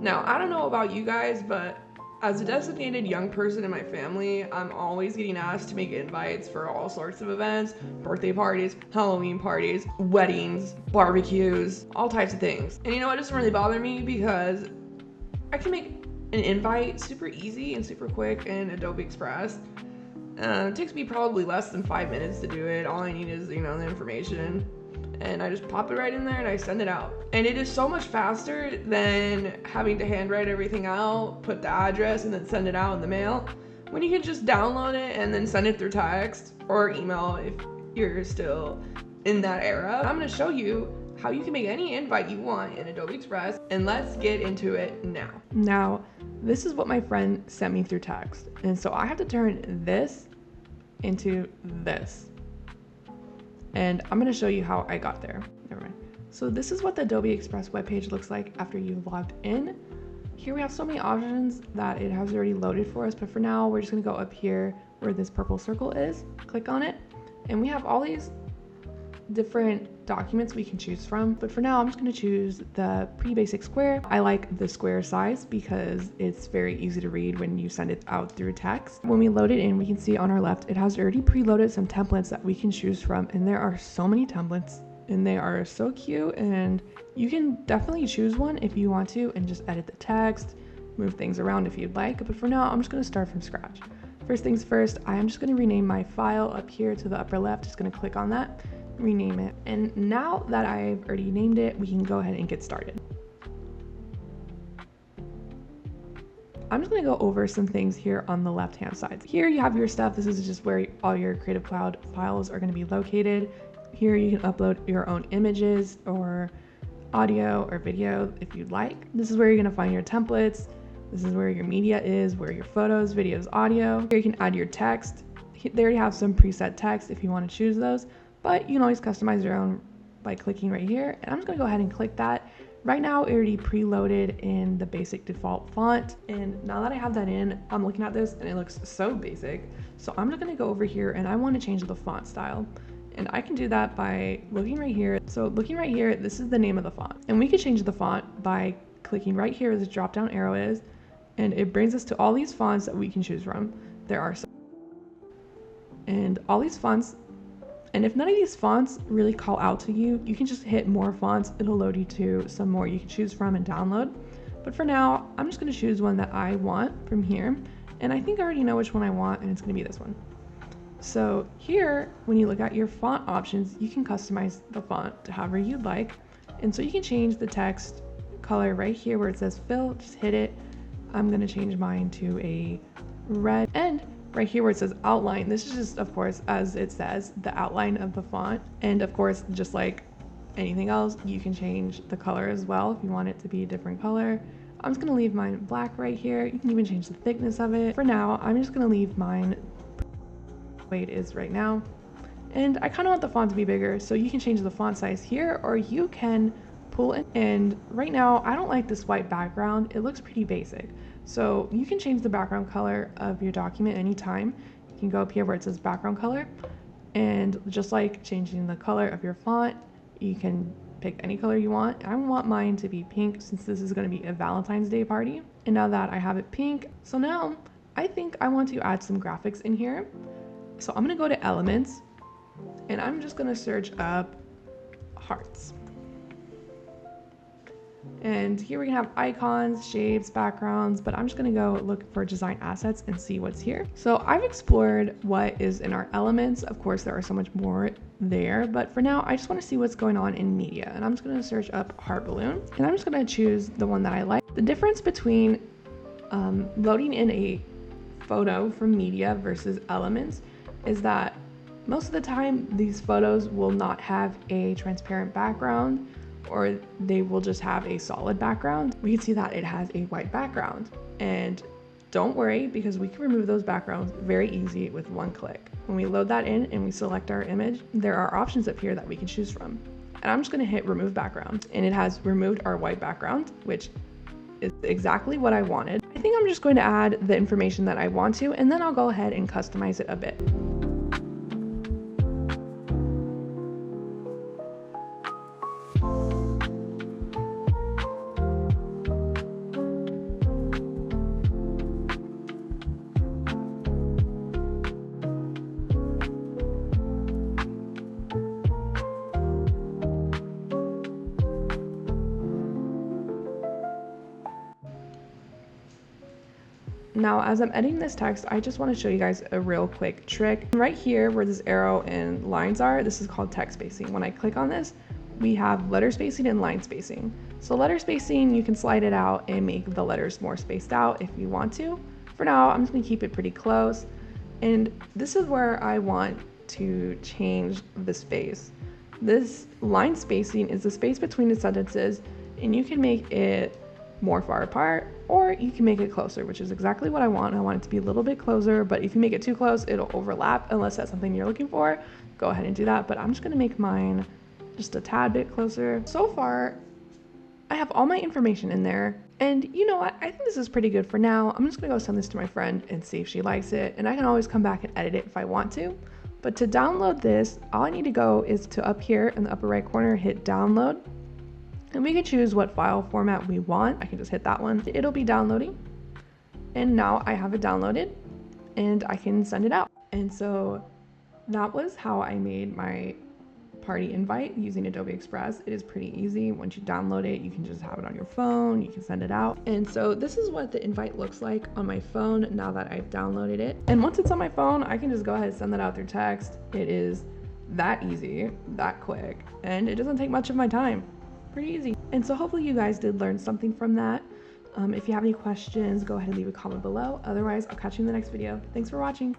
Now, I don't know about you guys, but as a designated young person in my family, I'm always getting asked to make invites for all sorts of events, birthday parties, Halloween parties, weddings, barbecues, all types of things. And you know what doesn't really bother me because I can make an invite super easy and super quick in Adobe Express. It takes me probably less than 5 minutes to do it. All I need is, the information. And I just pop it right in there and I send it out. And it is so much faster than having to handwrite everything out, put the address, and then send it out in the mail. When you can just download it and then send it through text or email if you're still in that era. I'm gonna show you how you can make any invite you want in Adobe Express, and let's get into it now. Now, this is what my friend sent me through text. And so I have to turn this into this. And I'm gonna show you how I got there. Never mind. So this is what the Adobe Express webpage looks like after you've logged in. Here we have so many options that it has already loaded for us, but for now we're just gonna go up here where this purple circle is, click on it, and we have all these different documents we can choose from, but for now I'm just going to choose the pretty basic square. I like the square size because it's very easy to read when you send it out through text. When we load it in, we can see on our left it has already preloaded some templates that we can choose from, and there are so many templates and they are so cute, and you can definitely choose one if you want to and just edit the text, move things around if you'd like, but for now I'm just going to start from scratch. First things first, I am just going to rename my file up here to the upper left. Just going to click on that, rename it, and now that I've already named it, we can go ahead and get started. I'm just going to go over some things here on the left hand side. Here you have your stuff. This is just where all your Creative Cloud files are going to be located. Here you can upload your own images or audio or video if you'd like. This is where you're going to find your templates. This is where your media is, where your photos, videos, audio. Here you can add your text. They already have some preset text if you want to choose those, but you can always customize your own by clicking right here. And I'm just going to go ahead and click that. Right now, it already preloaded in the basic default font. And now that I have that in, I'm looking at this and it looks so basic. So I'm just going to go over here and I want to change the font style. And I can do that by looking right here. So looking right here, this is the name of the font. And we could change the font by clicking right here where this drop down arrow is. And it brings us to all these fonts that we can choose from. There are some. And all these fonts, and if none of these fonts really call out to you, you can just hit more fonts. It'll load you to some more you can choose from and download. But for now, I'm just going to choose one that I want from here. And I think I already know which one I want, and it's going to be this one. So here, when you look at your font options, you can customize the font to however you'd like. And so you can change the text color right here where it says fill, just hit it. I'm going to change mine to a red, and right here where it says outline, this is just, of course, as it says, the outline of the font. And of course, just like anything else, you can change the color as well if you want it to be a different color. I'm just going to leave mine black right here. You can even change the thickness of it. For now, I'm just going to leave mine the way it is right now. And I kind of want the font to be bigger, so you can change the font size here, or you can pull in. And right now, I don't like this white background. It looks pretty basic. So you can change the background color of your document anytime. You can go up here where it says background color, and just like changing the color of your font, you can pick any color you want. I want mine to be pink since this is going to be a Valentine's Day party. And now that I have it pink, so now I think I want to add some graphics in here. So I'm going to go to Elements, and I'm just going to search up hearts. And here we can have icons, shapes, backgrounds, but I'm just gonna go look for design assets and see what's here. So I've explored what is in our elements. Of course, there are so much more there, but for now, I just wanna see what's going on in media. And I'm just gonna search up heart balloon, and I'm just gonna choose the one that I like. The difference between loading in a photo from media versus elements is that most of the time, these photos will not have a transparent background, or they will just have a solid background. We can see that it has a white background, and don't worry because we can remove those backgrounds very easy with one click. When we load that in and we select our image, there are options up here that we can choose from. And I'm just gonna hit remove background, and it has removed our white background, which is exactly what I wanted. I think I'm just going to add the information that I want to, and then I'll go ahead and customize it a bit. Now, as I'm editing this text, I just want to show you guys a real quick trick. Right here where this arrow and lines are, this is called text spacing. When I click on this, we have letter spacing and line spacing. So letter spacing, you can slide it out and make the letters more spaced out if you want to. For now, I'm just going to keep it pretty close. And this is where I want to change the space. This line spacing is the space between the sentences, and you can make it more far apart, or you can make it closer, which is exactly what I want. I want it to be a little bit closer, but if you make it too close, it'll overlap unless that's something you're looking for. Go ahead and do that, but I'm just gonna make mine just a tad bit closer. So far, I have all my information in there, and you know what? I think this is pretty good for now. I'm just gonna go send this to my friend and see if she likes it, and I can always come back and edit it if I want to. But to download this, all I need to go is to up here in the upper right corner, hit download. And we can choose what file format we want. I can just hit that one. It'll be downloading. And now I have it downloaded and I can send it out. And so that was how I made my party invite using Adobe Express. It is pretty easy. Once you download it, you can just have it on your phone, you can send it out. And so this is what the invite looks like on my phone now that I've downloaded it. And once it's on my phone, I can just go ahead and send that out through text. It is that easy, that quick, and it doesn't take much of my time. Pretty easy. And so hopefully you guys did learn something from that. If you have any questions, go ahead and leave a comment below. Otherwise, I'll catch you in the next video. Thanks for watching.